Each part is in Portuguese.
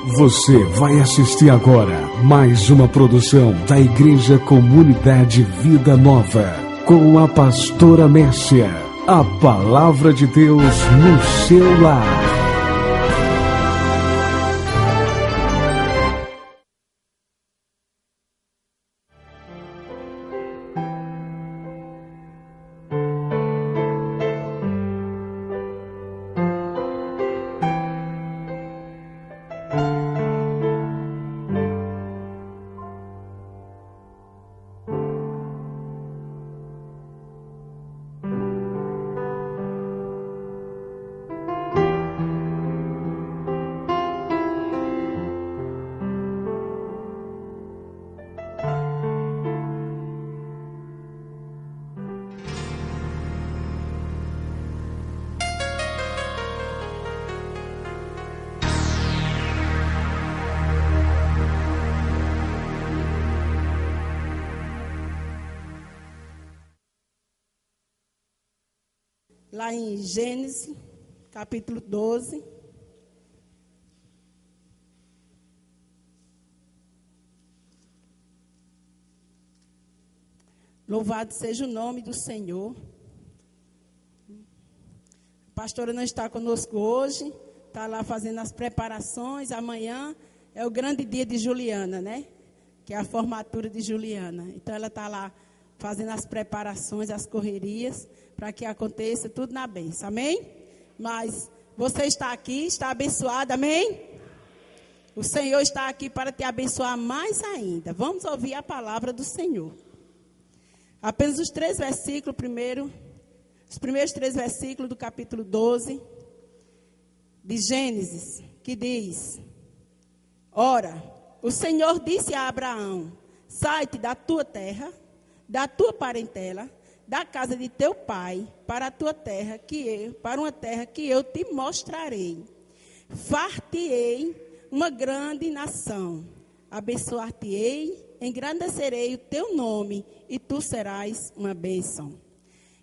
Você vai assistir agora mais uma produção da Igreja Comunidade Vida Nova, com a pastora Mércia. A palavra de Deus no seu lar. Lá em Gênesis, capítulo 12. Louvado seja o nome do Senhor. A pastora não está conosco hoje, está lá fazendo as preparações. Amanhã é o grande dia de Juliana, né? Que é a formatura de Juliana. Então ela está lá fazendo as preparações, as correrias, para que aconteça tudo na bênção, amém? Mas você está aqui, está abençoado, amém? O Senhor está aqui para te abençoar mais ainda. Vamos ouvir a palavra do Senhor. Apenas os 3 versículos primeiro, os primeiros 3 versículos do capítulo 12 de Gênesis, que diz: Ora, o Senhor disse a Abraão: sai-te da tua terra, da tua parentela, da casa de teu pai, para a tua terra, para uma terra que eu te mostrarei. Far-te-ei uma grande nação, abençoar-te-ei, engrandecerei o teu nome, e tu serás uma bênção.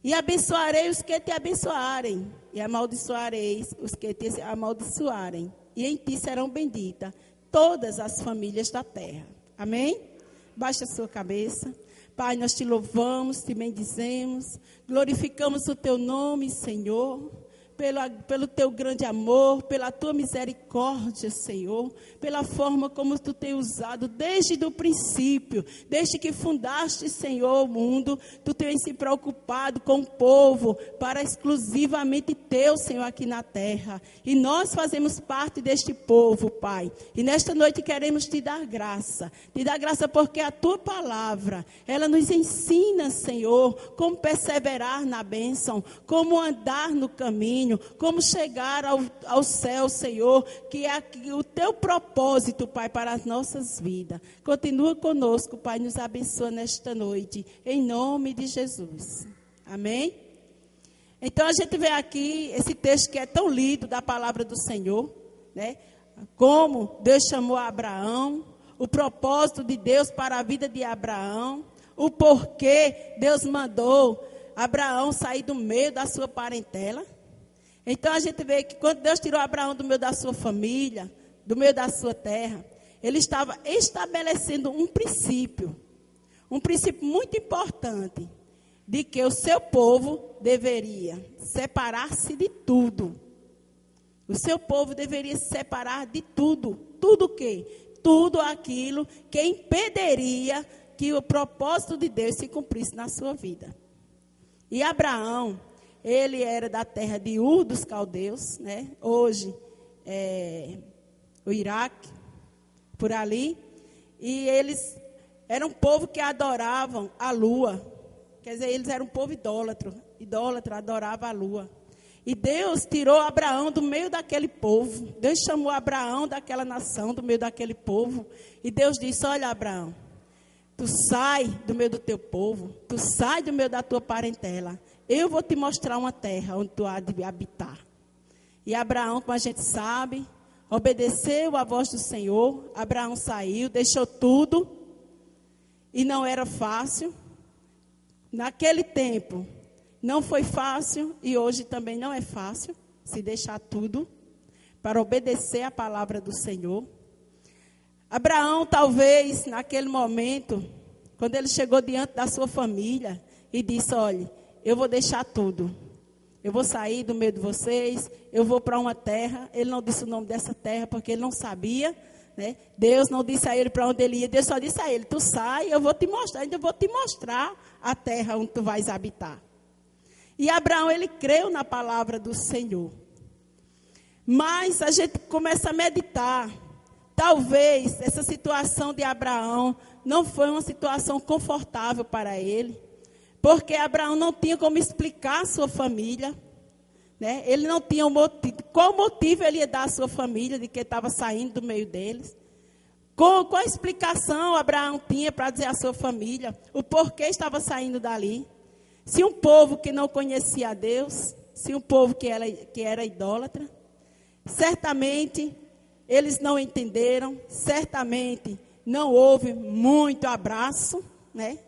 E abençoarei os que te abençoarem, e amaldiçoareis os que te amaldiçoarem, e em ti serão benditas todas as famílias da terra. Amém? Baixe a sua cabeça. Pai, nós te louvamos, te bendizemos, glorificamos o teu nome, Senhor, pelo teu grande amor, pela tua misericórdia, Senhor, pela forma como tu tem usado desde o princípio, desde que fundaste, Senhor, o mundo, tu tens se preocupado com o povo, para exclusivamente teu, Senhor, aqui na terra, e nós fazemos parte deste povo, Pai, e nesta noite queremos te dar graça porque a tua palavra, ela nos ensina, Senhor, como perseverar na bênção, como andar no caminho, como chegar ao céu, Senhor, que é o teu propósito, Pai, para as nossas vidas. Continua conosco, Pai, nos abençoa nesta noite, em nome de Jesus. Amém? Então a gente vê aqui esse texto que é tão lido da palavra do Senhor, né? Como Deus chamou Abraão, o propósito de Deus para a vida de Abraão, o porquê Deus mandou Abraão sair do meio da sua parentela. Então a gente vê que quando Deus tirou Abraão do meio da sua família, do meio da sua terra, ele estava estabelecendo um princípio muito importante, de que o seu povo deveria separar-se de tudo. O seu povo deveria se separar de tudo. Tudo o quê? Tudo aquilo que impediria que o propósito de Deus se cumprisse na sua vida. E Abraão, ele era da terra de Ur dos Caldeus, né? Hoje o Iraque, por ali. E eles eram um povo que adoravam a lua. Quer dizer, eles eram um povo idólatra, adorava a lua. E Deus tirou Abraão do meio daquele povo. Deus chamou Abraão daquela nação, do meio daquele povo. E Deus disse: olha, Abraão, tu sai do meio do teu povo, tu sai do meio da tua parentela. Eu vou te mostrar uma terra onde tu há de habitar. E Abraão, como a gente sabe, obedeceu à voz do Senhor. Abraão saiu, deixou tudo. E não era fácil. Naquele tempo, não foi fácil. E hoje também não é fácil se deixar tudo para obedecer à palavra do Senhor. Abraão, talvez, naquele momento, quando ele chegou diante da sua família e disse, olha, eu vou deixar tudo. Eu vou sair do meio de vocês, eu vou para uma terra. Ele não disse o nome dessa terra porque ele não sabia, né? Deus não disse a ele para onde ele ia. Deus só disse a ele, tu sai, eu vou te mostrar, ainda vou te mostrar a terra onde tu vais habitar. E Abraão, ele creu na palavra do Senhor. Mas a gente começa a meditar. Talvez essa situação de Abraão não foi uma situação confortável para ele. Porque Abraão não tinha como explicar a sua família, né? Ele não tinha um motivo. Qual motivo ele ia dar à sua família de que estava saindo do meio deles? Qual a explicação Abraão tinha para dizer à sua família o porquê estava saindo dali? Se um povo que não conhecia a Deus, se um povo que era idólatra, certamente eles não entenderam, certamente não houve muito abraço, né?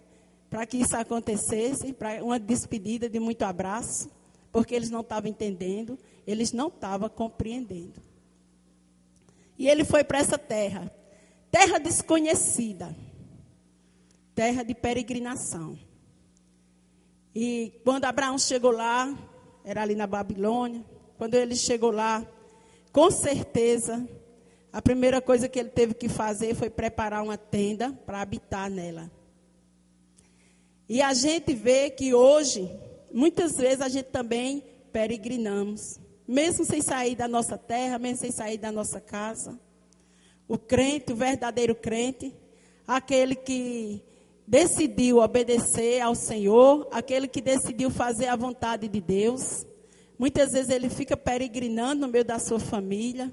Para que isso acontecesse, para uma despedida de muito abraço, porque eles não estavam entendendo, eles não estavam compreendendo. E ele foi para essa terra, terra desconhecida, terra de peregrinação. E quando Abraão chegou lá, era ali na Babilônia, quando ele chegou lá, com certeza, a primeira coisa que ele teve que fazer foi preparar uma tenda para habitar nela. E a gente vê que hoje, muitas vezes a gente também peregrinamos, mesmo sem sair da nossa terra, mesmo sem sair da nossa casa. O crente, o verdadeiro crente, aquele que decidiu obedecer ao Senhor, aquele que decidiu fazer a vontade de Deus, muitas vezes ele fica peregrinando no meio da sua família,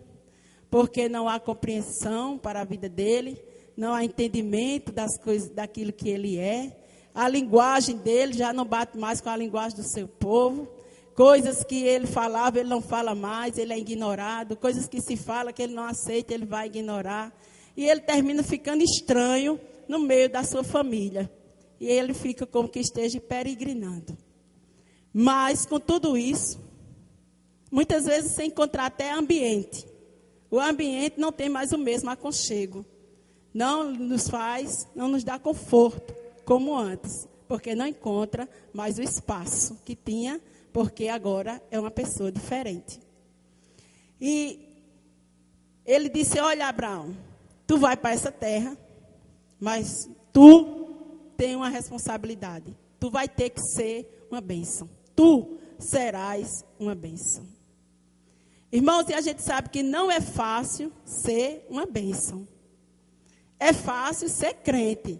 porque não há compreensão para a vida dele, não há entendimento das coisas, daquilo que ele é. A linguagem dele já não bate mais com a linguagem do seu povo. Coisas que ele falava, ele não fala mais, ele é ignorado. Coisas que se fala que ele não aceita, ele vai ignorar. E ele termina ficando estranho no meio da sua família. E ele fica como que esteja peregrinando. Mas, com tudo isso, muitas vezes sem encontrar até ambiente. O ambiente não tem mais o mesmo aconchego. Não nos dá conforto como antes, porque não encontra mais o espaço que tinha, porque agora é uma pessoa diferente. E ele disse, olha Abraão, tu vai para essa terra, mas tu tem uma responsabilidade, tu vai ter que ser uma bênção, tu serás uma bênção. Irmãos, e a gente sabe que não é fácil ser uma bênção, é fácil ser crente.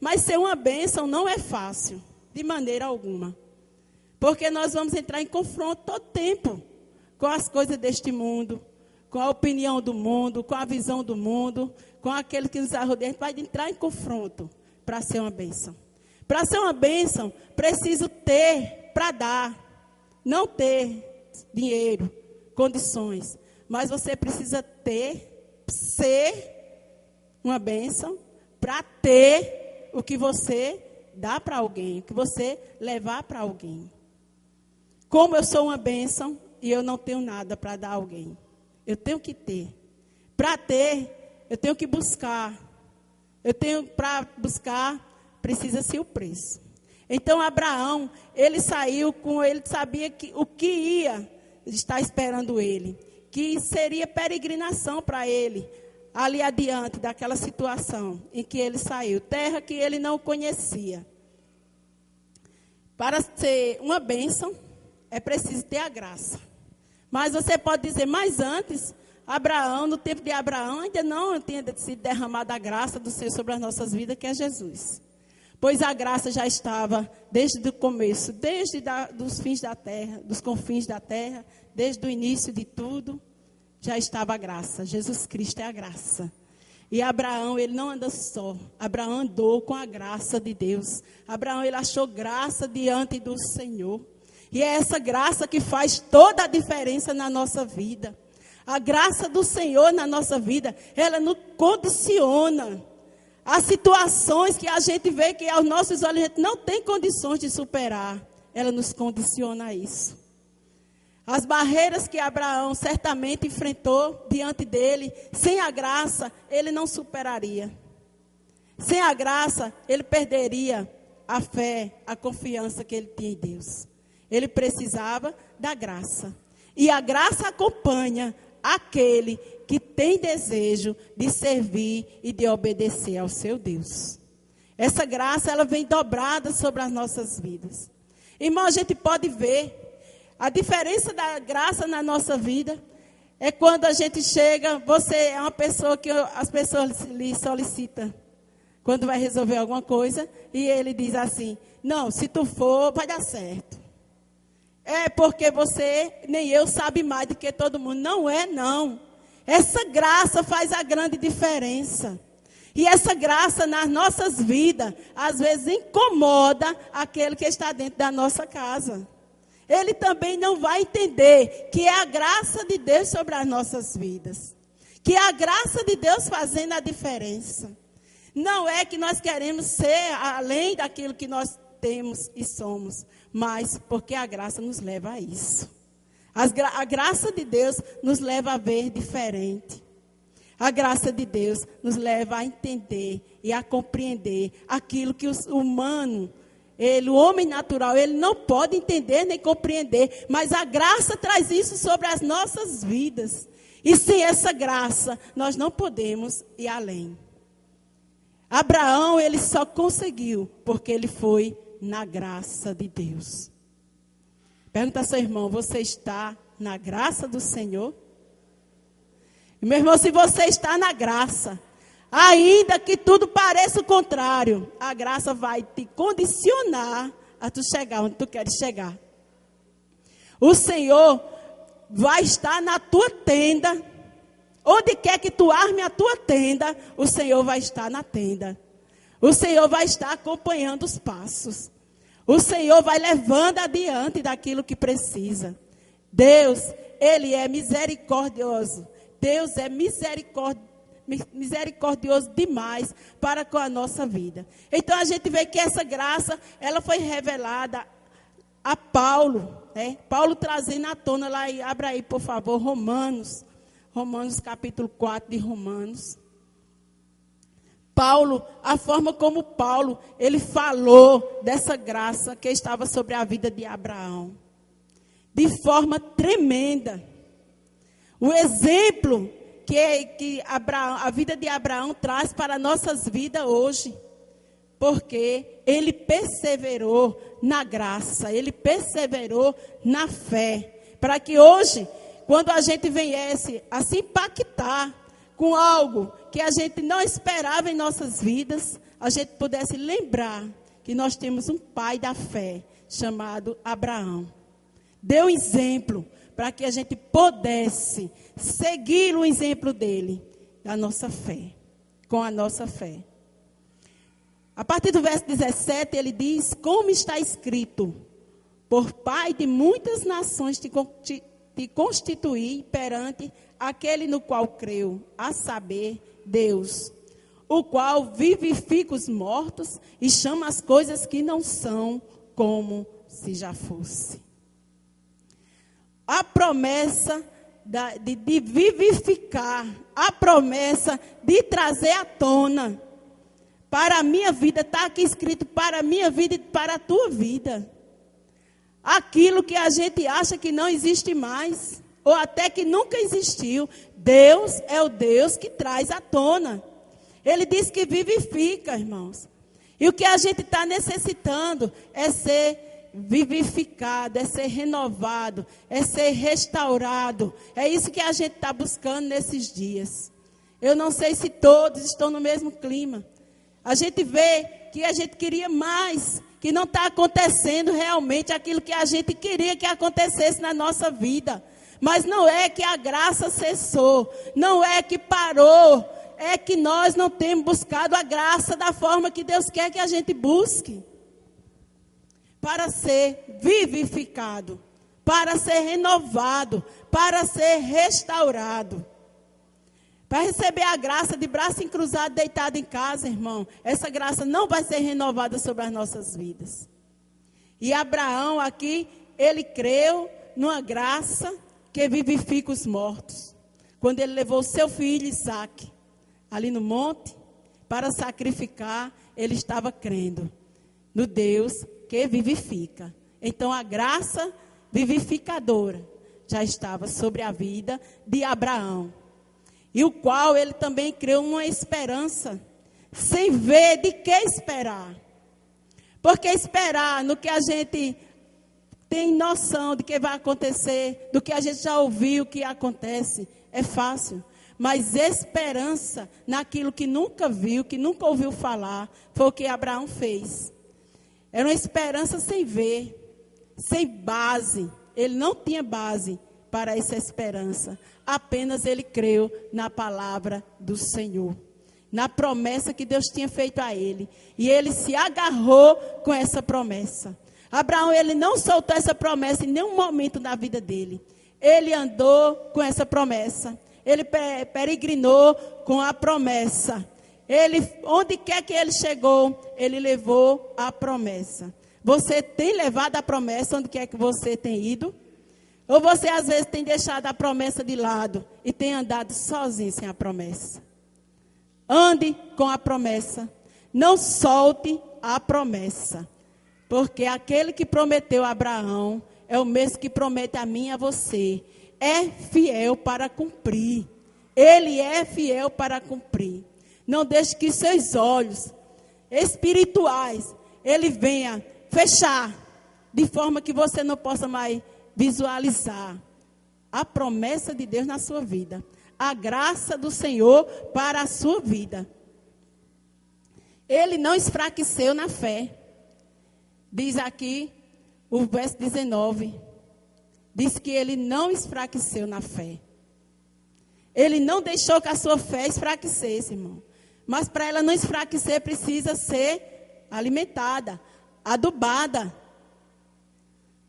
Mas ser uma bênção não é fácil, de maneira alguma. Porque nós vamos entrar em confronto todo tempo com as coisas deste mundo, com a opinião do mundo, com a visão do mundo, com aquele que nos rodeia. A gente vai entrar em confronto para ser uma bênção. Para ser uma bênção, preciso ter para dar. Não ter dinheiro, condições. Mas você precisa ser uma bênção para ter o que você dá para alguém, o que você levar para alguém. Como eu sou uma bênção e eu não tenho nada para dar a alguém. Eu tenho que ter. Para ter, eu tenho que buscar. Para buscar, precisa-se o preço. Então, Abraão, ele saiu ele sabia que o que ia estar esperando ele. Que seria peregrinação para ele. Ali adiante daquela situação em que ele saiu, terra que ele não conhecia. Para ser uma bênção, é preciso ter a graça. Mas você pode dizer, mas antes, Abraão, no tempo de Abraão, ainda não tinha sido derramada a graça do Senhor sobre as nossas vidas, que é Jesus. Pois a graça já estava desde o começo, dos fins da terra, dos confins da terra, desde o início de tudo. Já estava a graça, Jesus Cristo é a graça. E Abraão, ele não anda só. Abraão andou com a graça de Deus. Abraão, ele achou graça diante do Senhor. E é essa graça que faz toda a diferença na nossa vida. A graça do Senhor na nossa vida, ela nos condiciona. As situações que a gente vê que aos nossos olhos a gente não tem condições de superar. Ela nos condiciona a isso. As barreiras que Abraão certamente enfrentou diante dele, sem a graça, ele não superaria. Sem a graça, ele perderia a fé, a confiança que ele tinha em Deus. Ele precisava da graça. E a graça acompanha aquele que tem desejo de servir e de obedecer ao seu Deus. Essa graça, ela vem dobrada sobre as nossas vidas. Irmão, a gente pode ver a diferença da graça na nossa vida. É quando a gente chega, você é uma pessoa que as pessoas lhe solicitam quando vai resolver alguma coisa, e ele diz assim: não, se tu for, vai dar certo. É porque você, nem eu, sabe mais do que todo mundo. Não é, não. Essa graça faz a grande diferença. E essa graça nas nossas vidas, às vezes incomoda aquele que está dentro da nossa casa. Ele também não vai entender que é a graça de Deus sobre as nossas vidas. Que é a graça de Deus fazendo a diferença. Não é que nós queremos ser além daquilo que nós temos e somos, mas porque a graça nos leva a isso. A graça de Deus nos leva a ver diferente. A graça de Deus nos leva a entender e a compreender aquilo que o humano, o homem natural, ele não pode entender nem compreender, mas a graça traz isso sobre as nossas vidas. E sem essa graça, nós não podemos ir além. Abraão, ele só conseguiu porque ele foi na graça de Deus. Pergunta ao seu irmão: você está na graça do Senhor? E, meu irmão, se você está na graça, ainda que tudo pareça o contrário, a graça vai te condicionar a tu chegar onde tu queres chegar. O Senhor vai estar na tua tenda. Onde quer que tu arme a tua tenda, o Senhor vai estar na tenda. O Senhor vai estar acompanhando os passos. O Senhor vai levando adiante daquilo que precisa. Deus, Ele é misericordioso. Deus é misericordioso demais para com a nossa vida. Então a gente vê que essa graça, ela foi revelada a Paulo. Paulo trazendo à tona lá, abra aí por favor, Romanos capítulo 4 de Romanos. Paulo, a forma como Paulo, ele falou dessa graça que estava sobre a vida de Abraão. De forma tremenda. O exemplo que a vida de Abraão traz para nossas vidas hoje. Porque ele perseverou na graça, ele perseverou na fé. Para que hoje, quando a gente viesse a se impactar com algo que a gente não esperava em nossas vidas, a gente pudesse lembrar que nós temos um pai da fé chamado Abraão. Deu exemplo para que a gente pudesse seguir o exemplo dele, da nossa fé, com a nossa fé. A partir do verso 17, ele diz: como está escrito, por pai de muitas nações te constituir perante aquele no qual creu, a saber, Deus, o qual vivifica os mortos e chama as coisas que não são como se já fosse. A promessa de vivificar, a promessa de trazer à tona para a minha vida, está aqui escrito para a minha vida e para a tua vida. Aquilo que a gente acha que não existe mais, ou até que nunca existiu, Deus é o Deus que traz à tona. Ele diz que vivifica, irmãos. E o que a gente está necessitando é ser vivificado, é ser renovado, é ser restaurado. É isso que a gente está buscando nesses dias. Eu não sei se todos estão no mesmo clima. A gente vê que a gente queria mais, que não está acontecendo realmente aquilo que a gente queria que acontecesse na nossa vida. Mas não é que a graça cessou, não é que parou, é que nós não temos buscado a graça da forma que Deus quer que a gente busque. Para ser vivificado, para ser renovado, para ser restaurado. Para receber a graça de braço encruzado, deitado em casa, irmão, essa graça não vai ser renovada sobre as nossas vidas. E Abraão aqui, ele creu numa graça que vivifica os mortos. Quando ele levou seu filho Isaque ali no monte para sacrificar, ele estava crendo no Deus que vivifica. Então a graça vivificadora já estava sobre a vida de Abraão, e o qual ele também criou uma esperança, sem ver de que esperar. Porque esperar no que a gente tem noção de que vai acontecer, do que a gente já ouviu que acontece, é fácil. Mas esperança naquilo que nunca viu, que nunca ouviu falar, foi o que Abraão fez. Era uma esperança sem ver, sem base. Ele não tinha base para essa esperança. Apenas ele creu na palavra do Senhor, na promessa que Deus tinha feito a ele. E ele se agarrou com essa promessa. Abraão, ele não soltou essa promessa em nenhum momento da vida dele. Ele andou com essa promessa. Ele peregrinou com a promessa. Ele, onde quer que ele chegou, ele levou a promessa. Você tem levado a promessa onde quer que você tem ido? Ou você às vezes tem deixado a promessa de lado e tem andado sozinho sem a promessa? Ande com a promessa. Não solte a promessa. Porque aquele que prometeu a Abraão é o mesmo que promete a mim e a você. É fiel para cumprir. Ele é fiel para cumprir. Não deixe que seus olhos espirituais, ele venha fechar, de forma que você não possa mais visualizar a promessa de Deus na sua vida. A graça do Senhor para a sua vida. Ele não enfraqueceu na fé. Diz aqui o verso 19. Diz que ele não enfraqueceu na fé. Ele não deixou que a sua fé enfraquecesse, irmão. Mas para ela não enfraquecer, precisa ser alimentada, adubada.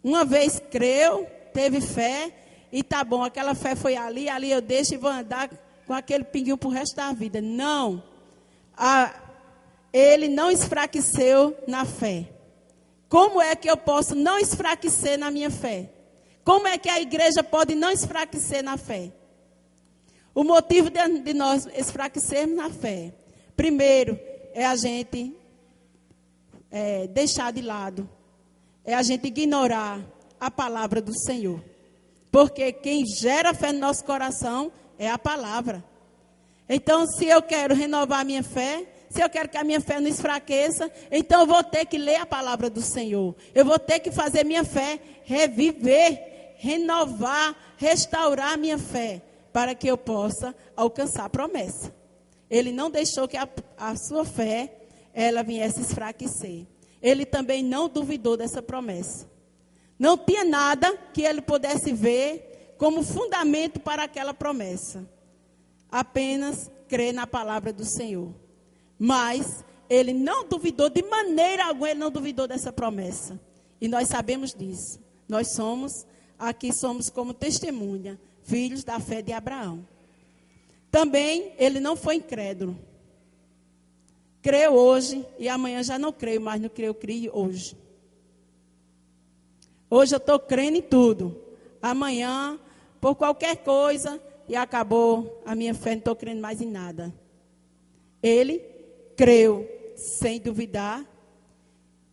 Uma vez creu, teve fé, e tá bom, aquela fé foi ali eu deixo e vou andar com aquele pinguinho para o resto da vida. Não. Ele não enfraqueceu na fé. Como é que eu posso não enfraquecer na minha fé? Como é que a igreja pode não enfraquecer na fé? O motivo de nós enfraquecermos na fé, primeiro, é a gente deixar de lado, é a gente ignorar a palavra do Senhor. Porque quem gera fé no nosso coração é a palavra. Então, se eu quero renovar a minha fé, se eu quero que a minha fé não enfraqueça, então eu vou ter que ler a palavra do Senhor. Eu vou ter que fazer minha fé reviver, renovar, restaurar a minha fé, para que eu possa alcançar a promessa. Ele não deixou que a sua fé, ela viesse enfraquecer. Ele também não duvidou dessa promessa. Não tinha nada que ele pudesse ver como fundamento para aquela promessa. Apenas crer na palavra do Senhor. Mas ele não duvidou, de maneira alguma, ele não duvidou dessa promessa. E nós sabemos disso. Nós somos como testemunha, filhos da fé de Abraão. Também ele não foi incrédulo. Creu hoje e amanhã já não creio mais no que eu criei hoje. Hoje eu estou crendo em tudo. Amanhã, por qualquer coisa, e acabou a minha fé, não estou crendo mais em nada. Ele creu sem duvidar.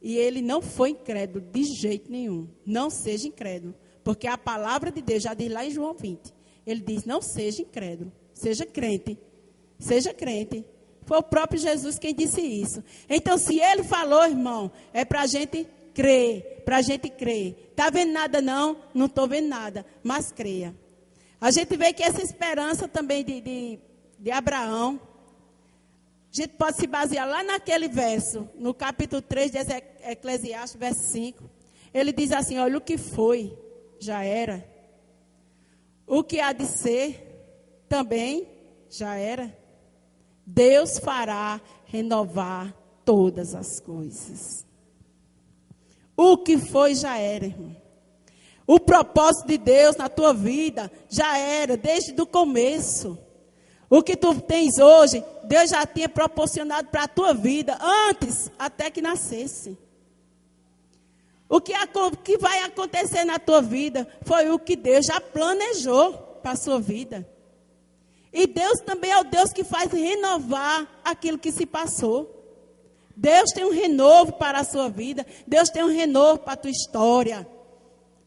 E ele não foi incrédulo de jeito nenhum. Não seja incrédulo. Porque a palavra de Deus já diz lá em João 20. Ele diz, não seja incrédulo. Seja crente. Seja crente. Foi o próprio Jesus quem disse isso. Então, se ele falou, irmão, é para a gente crer. Para a gente crer. Está vendo nada não? Não estou vendo nada. Mas creia. A gente vê que essa esperança também de Abraão, a gente pode se basear lá naquele verso, no capítulo 3 de Eclesiastes, verso 5. Ele diz assim, olha, o que foi, já era. O que há de ser, também já era. Deus fará renovar todas as coisas. O que foi, já era, irmão. O propósito de Deus na tua vida já era, desde o começo. O que tu tens hoje, Deus já tinha proporcionado para a tua vida, antes até que nascesse. O que vai acontecer na tua vida foi o que Deus já planejou para a sua vida. E Deus também é o Deus que faz renovar aquilo que se passou. Deus tem um renovo para a sua vida. Deus tem um renovo para a tua história.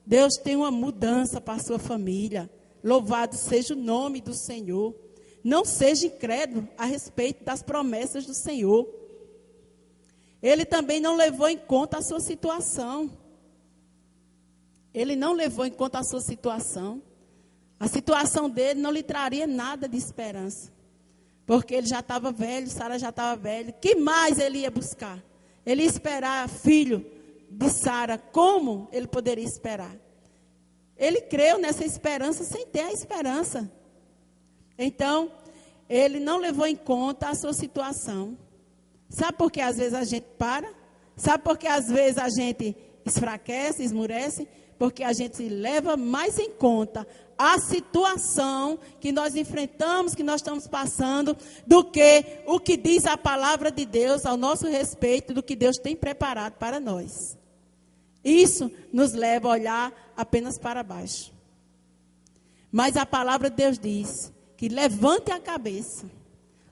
Deus tem uma mudança para a sua família. Louvado seja o nome do Senhor. Não seja incrédulo a respeito das promessas do Senhor. Ele também não levou em conta a sua situação. Ele não levou em conta a sua situação. A situação dele não lhe traria nada de esperança. Porque ele já estava velho, Sara já estava velha. Que mais ele ia buscar? Ele ia esperar filho de Sara. Como ele poderia esperar? Ele creu nessa esperança sem ter a esperança. Então, ele não levou em conta a sua situação. Sabe por que às vezes a gente para? Sabe por que às vezes a gente esfraquece, esmurece? Porque a gente leva mais em conta a situação que nós enfrentamos, que nós estamos passando, do que o que diz a palavra de Deus ao nosso respeito, do que Deus tem preparado para nós. Isso nos leva a olhar apenas para baixo. Mas a palavra de Deus diz que levante a cabeça,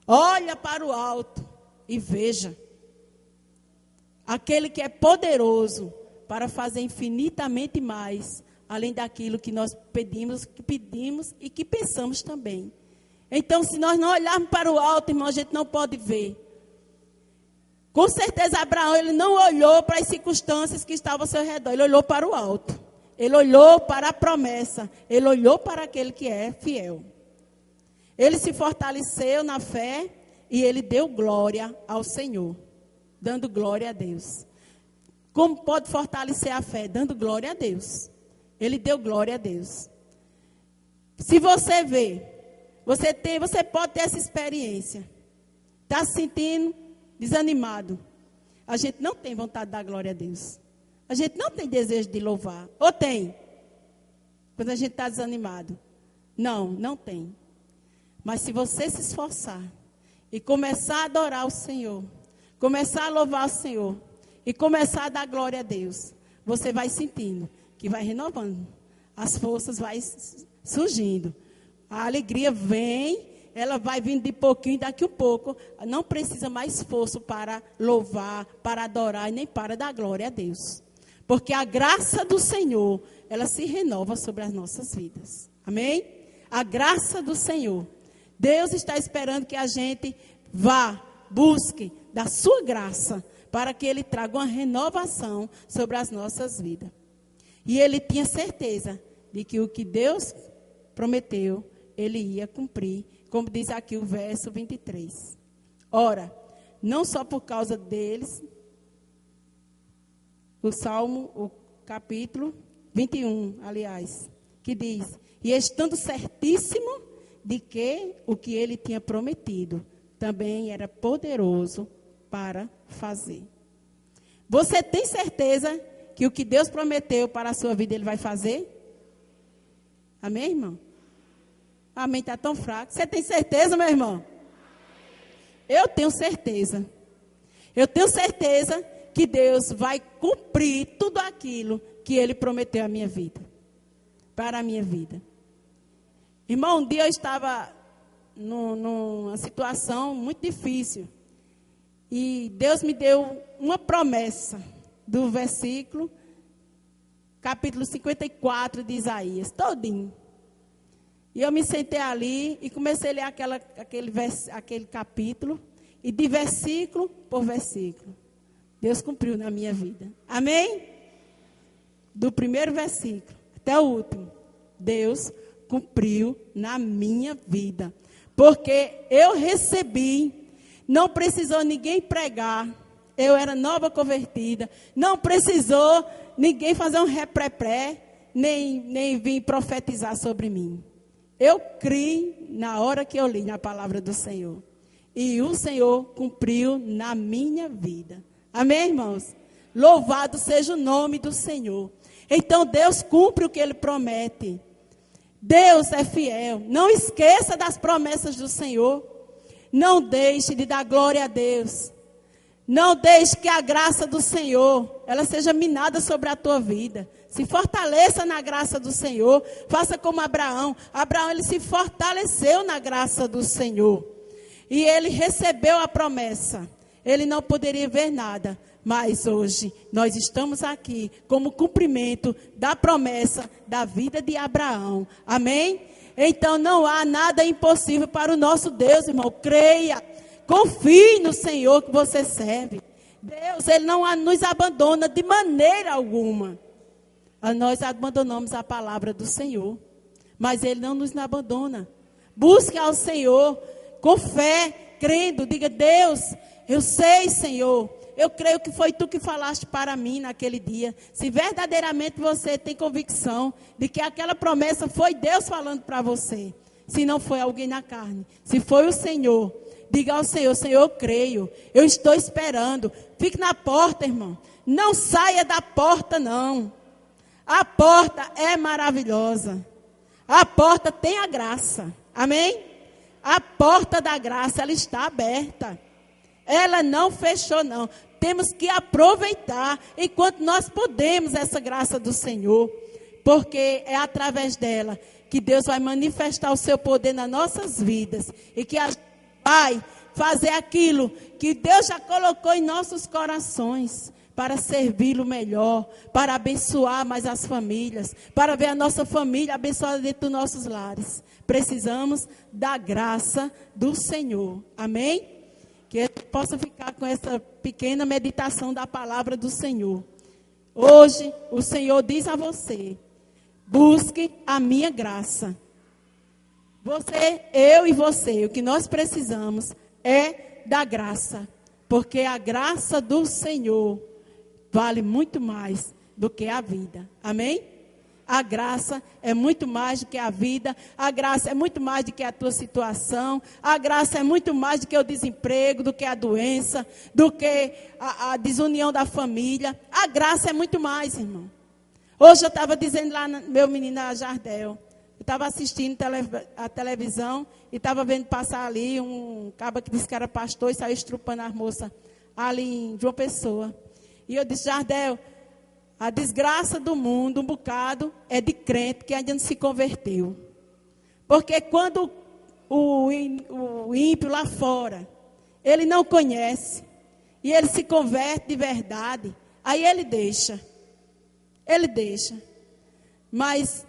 olha para o alto e veja aquele que é poderoso para fazer infinitamente mais, além daquilo que nós pedimos e que pensamos também. Então, se nós não olharmos para o alto, irmão, a gente não pode ver. Com certeza, Abraão, ele não olhou para as circunstâncias que estavam ao seu redor. Ele olhou para o alto. Ele olhou para a promessa. Ele olhou para aquele que é fiel. Ele se fortaleceu na fé e ele deu glória ao Senhor, dando glória a Deus. Como pode fortalecer a fé? Dando glória a Deus. Ele deu glória a Deus. Se você vê, você pode ter essa experiência. Está se sentindo desanimado. A gente não tem vontade de dar glória a Deus. A gente não tem desejo de louvar. Ou tem? Quando a gente está desanimado. Não tem. Mas se você se esforçar e começar a adorar o Senhor, começar a louvar o Senhor e começar a dar glória a Deus, você vai sentindo que vai renovando. As forças vai surgindo. A alegria vem, ela vai vindo de pouquinho, daqui um pouco. Não precisa mais esforço para louvar, para adorar e nem para dar glória a Deus. Porque a graça do Senhor, ela se renova sobre as nossas vidas. Amém? A graça do Senhor. Deus está esperando que a gente vá, busque da sua graça, para que Ele traga uma renovação sobre as nossas vidas. E ele tinha certeza de que o que Deus prometeu, Ele ia cumprir, como diz aqui o verso 23. Ora, não só por causa deles, o Salmo, o capítulo 21, aliás, que diz: e estando certíssimo de que o que Ele tinha prometido também era poderoso para fazer. Você tem certeza que o que Deus prometeu para a sua vida, Ele vai fazer? Amém, irmão? Amém, está tão fraco. Você tem certeza, meu irmão? Eu tenho certeza. Eu tenho certeza que Deus vai cumprir tudo aquilo que Ele prometeu à minha vida. Para a minha vida. Irmão, um dia eu estava numa situação muito difícil. E Deus me deu uma promessa do versículo, capítulo 54 de Isaías, todinho. E eu me sentei ali e comecei a ler aquele capítulo, e de versículo por versículo, Deus cumpriu na minha vida. Amém? Do primeiro versículo até o último, Deus cumpriu na minha vida. Porque eu recebi, não precisou ninguém pregar, eu era nova convertida, não precisou ninguém fazer um repré, nem vir profetizar sobre mim. Eu criei na hora que eu li na palavra do Senhor. E o Senhor cumpriu na minha vida. Amém, irmãos? Louvado seja o nome do Senhor. Então Deus cumpre o que Ele promete. Deus é fiel. Não esqueça das promessas do Senhor. Não deixe de dar glória a Deus. Não deixe que a graça do Senhor ela seja minada sobre a tua vida. Se fortaleça na graça do Senhor. Faça como Abraão. Abraão, ele se fortaleceu na graça do Senhor. E ele recebeu a promessa. Ele não poderia ver nada. Mas hoje nós estamos aqui como cumprimento da promessa da vida de Abraão. Amém? Então não há nada impossível para o nosso Deus, irmão. Creia, confie no Senhor que você serve. Deus, Ele não nos abandona de maneira alguma. Nós abandonamos a palavra do Senhor, mas Ele não nos abandona. Busque ao Senhor com fé, crendo. Diga, Deus, eu sei, Senhor. Eu creio que foi Tu que falaste para mim naquele dia. Se verdadeiramente você tem convicção de que aquela promessa foi Deus falando para você. Se não foi alguém na carne. Se foi o Senhor. Diga ao Senhor, Senhor, eu creio. Eu estou esperando. Fique na porta, irmão. Não saia da porta, não. A porta é maravilhosa. A porta tem a graça. Amém? A porta da graça, ela está aberta. Ela não fechou, não. Temos que aproveitar enquanto nós podemos essa graça do Senhor. Porque é através dela que Deus vai manifestar o seu poder nas nossas vidas. E que a gente vai fazer aquilo que Deus já colocou em nossos corações. Para servi-lo melhor. Para abençoar mais as famílias. Para ver a nossa família abençoada dentro dos nossos lares. Precisamos da graça do Senhor. Amém? Que eu possa ficar com essa pequena meditação da palavra do Senhor. Hoje, o Senhor diz a você, busque a minha graça. Você, eu e você, o que nós precisamos é da graça. Porque a graça do Senhor vale muito mais do que a vida. Amém? A graça é muito mais do que a vida. A graça é muito mais do que a tua situação. A graça é muito mais do que o desemprego, do que a doença, do que a desunião da família. A graça é muito mais, irmão. Hoje eu estava dizendo lá, meu menino Jardel, eu estava assistindo a televisão e estava vendo passar ali um cabo que disse que era pastor e saiu estrupando as moças ali em João Pessoa. E eu disse, Jardel, a desgraça do mundo, um bocado, é de crente que ainda não se converteu. Porque quando o ímpio lá fora, ele não conhece, e ele se converte de verdade, aí ele deixa. Ele deixa. Mas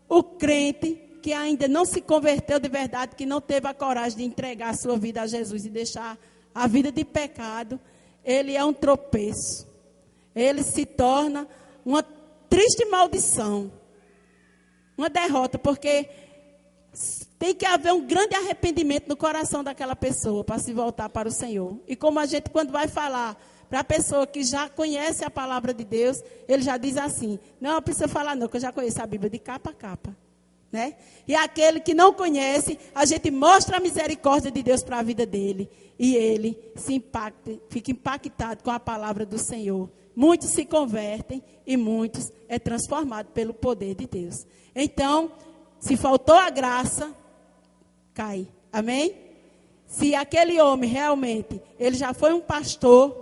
o crente que ainda não se converteu de verdade, que não teve a coragem de entregar a sua vida a Jesus e deixar a vida de pecado, ele é um tropeço. Ele se torna uma triste maldição, uma derrota, porque tem que haver um grande arrependimento no coração daquela pessoa para se voltar para o Senhor. E como a gente, quando vai falar para a pessoa que já conhece a palavra de Deus, ele já diz assim, não precisa falar não, que eu já conheço a Bíblia de capa a capa. Né? E aquele que não conhece, a gente mostra a misericórdia de Deus para a vida dele. E ele fica impactado com a palavra do Senhor. Muitos se convertem e muitos é transformado pelo poder de Deus. Então, se faltou a graça, cai. Amém? Se aquele homem realmente, ele já foi um pastor,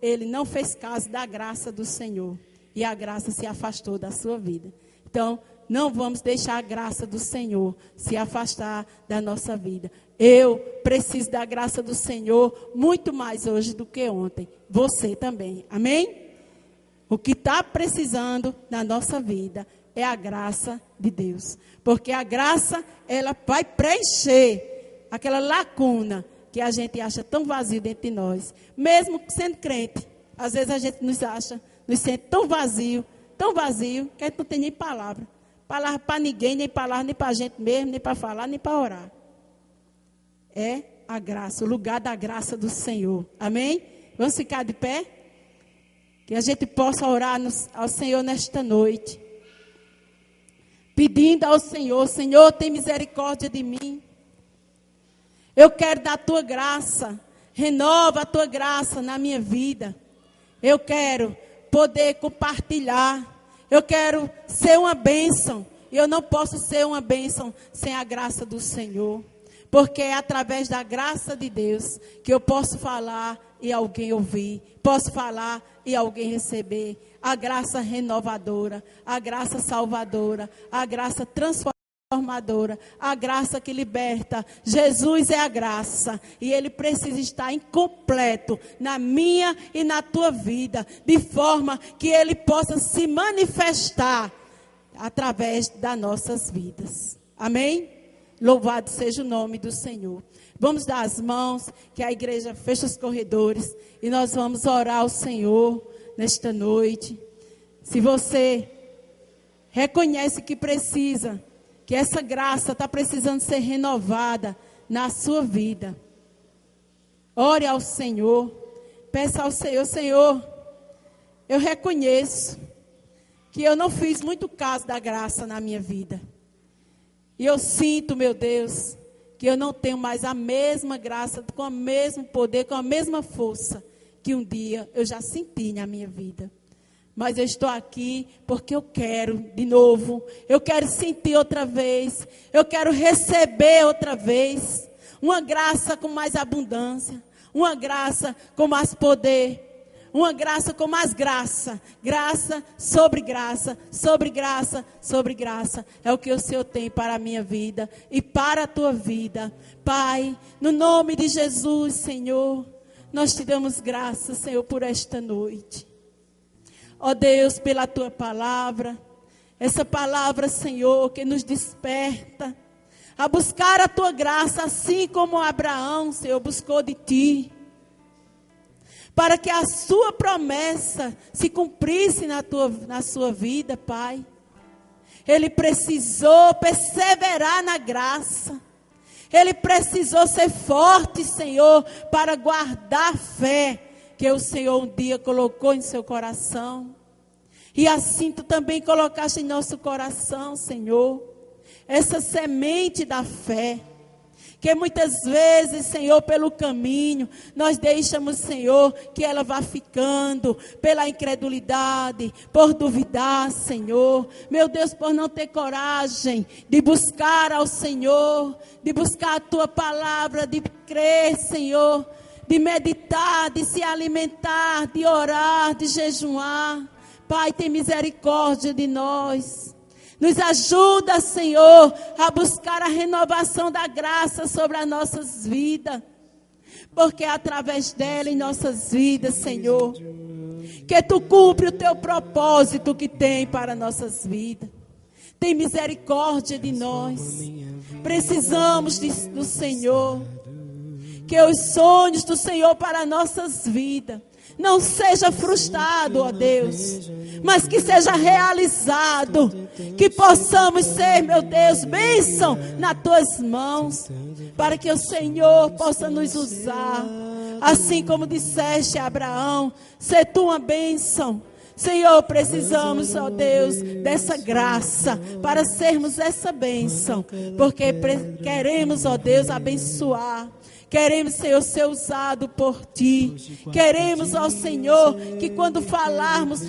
ele não fez caso da graça do Senhor. E a graça se afastou da sua vida. Então, não vamos deixar a graça do Senhor se afastar da nossa vida. Eu preciso da graça do Senhor muito mais hoje do que ontem. Você também. Amém? O que está precisando na nossa vida é a graça de Deus. Porque a graça, ela vai preencher aquela lacuna que a gente acha tão vazio dentro de nós. Mesmo sendo crente, às vezes a gente nos sente tão vazio, que a gente não tem nem palavra. Palavra para ninguém, nem palavra nem para a gente mesmo, nem para falar, nem para orar. É a graça, o lugar da graça do Senhor. Amém? Vamos ficar de pé? Que a gente possa orar ao Senhor nesta noite. Pedindo ao Senhor, Senhor, tem misericórdia de mim. Eu quero da tua graça. Renova a tua graça na minha vida. Eu quero poder compartilhar. Eu quero ser uma bênção. E eu não posso ser uma bênção sem a graça do Senhor. Porque é através da graça de Deus que eu posso falar e alguém ouvir. Posso falar e alguém receber. A graça renovadora, a graça salvadora, a graça transformadora, a graça que liberta. Jesus é a graça e Ele precisa estar incompleto na minha e na tua vida, de forma que Ele possa se manifestar através das nossas vidas. Amém? Louvado seja o nome do Senhor. Vamos dar as mãos, que a igreja feche os corredores e nós vamos orar ao Senhor nesta noite. Se você reconhece que precisa, que essa graça está precisando ser renovada na sua vida, ore ao Senhor, peça ao Senhor: Senhor, eu reconheço que eu não fiz muito caso da graça na minha vida. E eu sinto, meu Deus, que eu não tenho mais a mesma graça, com o mesmo poder, com a mesma força que um dia eu já senti na minha vida. Mas eu estou aqui porque eu quero de novo, eu quero sentir outra vez, eu quero receber outra vez uma graça com mais abundância, uma graça com mais poder, uma graça com mais graça, graça sobre graça, sobre graça, sobre graça. É o que o Senhor tem para a minha vida e para a tua vida. Pai, no nome de Jesus, Senhor, nós te damos graças, Senhor, por esta noite. Ó Deus, pela tua palavra, essa palavra, Senhor, que nos desperta a buscar a tua graça, assim como Abraão, Senhor, buscou de ti, para que a sua promessa se cumprisse na sua vida, Pai. Ele precisou perseverar na graça. Ele precisou ser forte, Senhor, para guardar a fé que o Senhor um dia colocou em seu coração. E assim tu também colocaste em nosso coração, Senhor, essa semente da fé. Que muitas vezes, Senhor, pelo caminho, nós deixamos, Senhor, que ela vá ficando pela incredulidade, por duvidar, Senhor. Meu Deus, por não ter coragem de buscar ao Senhor, de buscar a tua palavra, de crer, Senhor, de meditar, de se alimentar, de orar, de jejuar. Pai, tem misericórdia de nós. Nos ajuda, Senhor, a buscar a renovação da graça sobre as nossas vidas. Porque é através dela em nossas vidas, Senhor, que tu cumpre o teu propósito que tem para nossas vidas. Tem misericórdia de nós. Precisamos do Senhor. Que os sonhos do Senhor para nossas vidas não seja frustrado, ó Deus, mas que seja realizado, que possamos ser, meu Deus, bênção nas tuas mãos, para que o Senhor possa nos usar, assim como disseste a Abraão, ser tu uma bênção. Senhor, precisamos, ó Deus, dessa graça para sermos essa bênção, porque queremos, ó Deus, abençoar. Queremos, Senhor, ser usado por Ti. Queremos, ó Senhor, que quando falarmos,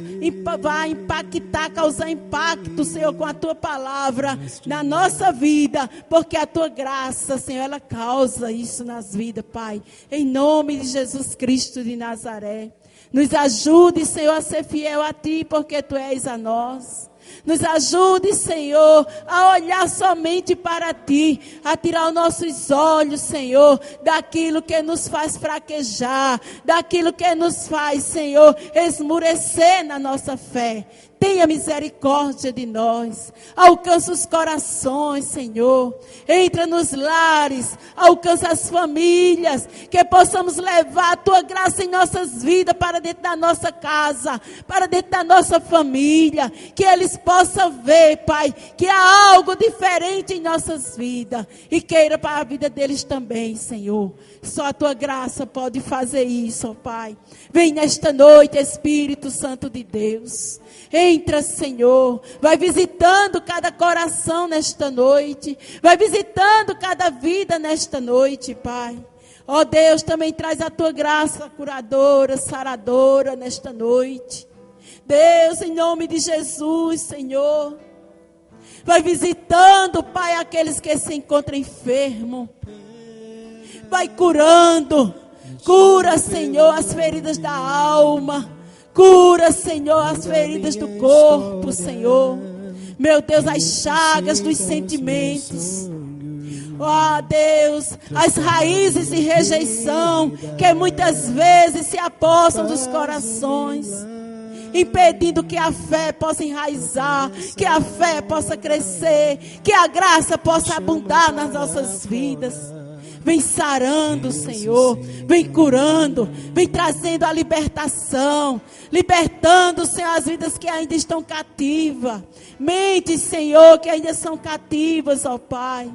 vai impactar, causar impacto, Senhor, com a Tua palavra na nossa vida. Porque a Tua graça, Senhor, ela causa isso nas vidas, Pai. Em nome de Jesus Cristo de Nazaré. Nos ajude, Senhor, a ser fiel a Ti, porque Tu és a nós. Nos ajude, Senhor, a olhar somente para Ti, a tirar os nossos olhos, Senhor, daquilo que nos faz fraquejar, daquilo que nos faz, Senhor, esmurecer na nossa fé. Tenha misericórdia de nós. Alcança os corações, Senhor. Entra nos lares. Alcança as famílias. Que possamos levar a Tua graça em nossas vidas para dentro da nossa casa. Para dentro da nossa família. Que eles possam ver, Pai, que há algo diferente em nossas vidas. E queira para a vida deles também, Senhor. Só a Tua graça pode fazer isso, ó Pai. Vem nesta noite, Espírito Santo de Deus. Entra, Senhor, vai visitando cada coração nesta noite, vai visitando cada vida nesta noite, Pai. Ó Deus, também traz a Tua graça curadora, saradora nesta noite. Deus, em nome de Jesus, Senhor, vai visitando, Pai, aqueles que se encontram enfermos, vai curando, Cura, Senhor, as feridas da alma. Cura, Senhor, as feridas do corpo, Senhor. Meu Deus, as chagas dos sentimentos. Ó Deus, as raízes de rejeição que muitas vezes se apossam dos corações, impedindo que a fé possa enraizar, que a fé possa crescer, que a graça possa abundar nas nossas vidas. Vem sarando, Senhor, vem curando, vem trazendo a libertação, libertando, Senhor, as vidas que ainda estão cativas, mentes, Senhor, que ainda são cativas, ó Pai.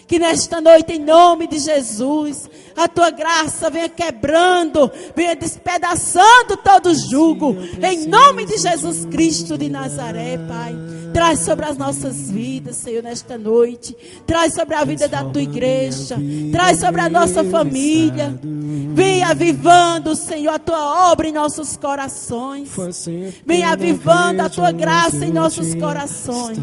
Que nesta noite, em nome de Jesus, a tua graça venha quebrando, venha despedaçando todo jugo. Em nome de Jesus Cristo de Nazaré, Pai. Traz sobre as nossas vidas, Senhor, nesta noite. Traz sobre a vida da tua igreja. Traz sobre a nossa família. Vem avivando, Senhor, a tua obra em nossos corações. Vem avivando a tua graça em nossos corações.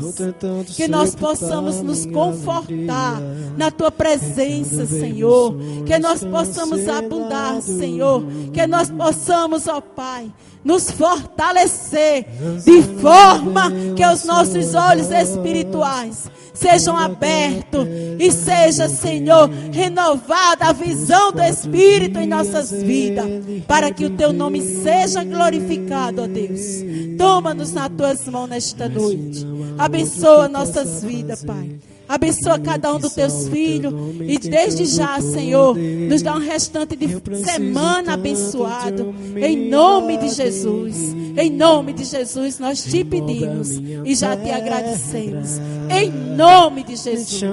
Que nós possamos nos confortar na tua presença, Senhor. Que nós possamos abundar, Senhor. Que nós possamos, ó Pai, nos fortalecer de forma que os nossos olhos espirituais sejam abertos e seja, Senhor, renovada a visão do Espírito em nossas vidas, para que o teu nome seja glorificado, ó Deus. Toma-nos nas tuas mãos nesta noite. Abençoa nossas vidas, Pai. Abençoa cada um dos teus filhos. E desde já, Senhor, nos dá um restante de semana abençoado. Em nome de Jesus. Em nome de Jesus nós te pedimos e já te agradecemos. Em nome de Jesus.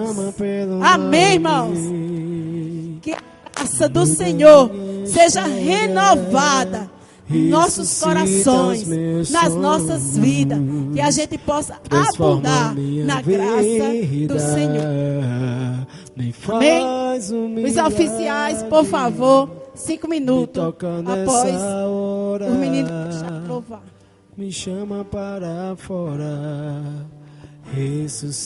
Amém, irmãos. Que a graça do Senhor seja renovada em nossos corações, nas nossas vidas, que a gente possa abundar na graça do Senhor. Amém? Os oficiais, por favor, 5 minutos após os meninos deixarem louvar. Me chama para fora, ressuscita-me.